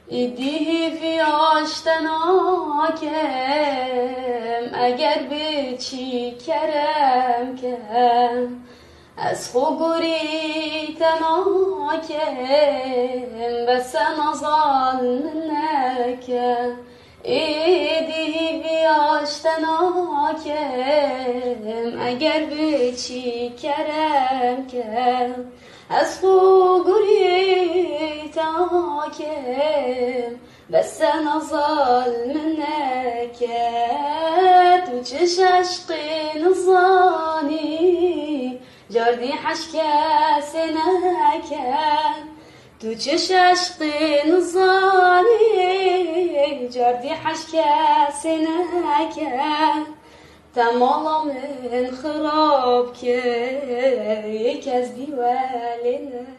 ایدی فی آشتناکم اگر بچی کرم کم از خوگوری تناکم بس نظل نکم ایدی فی آشتناکم اگر بچی کرم کم از خوگوری تناکم بس نظل منك تو چش عشقی نزانی جاردی حشکه سنکن تو چش عشقی نزانی جاردی حشکه سنکن تمالا من خراب که یک از دیوالنکن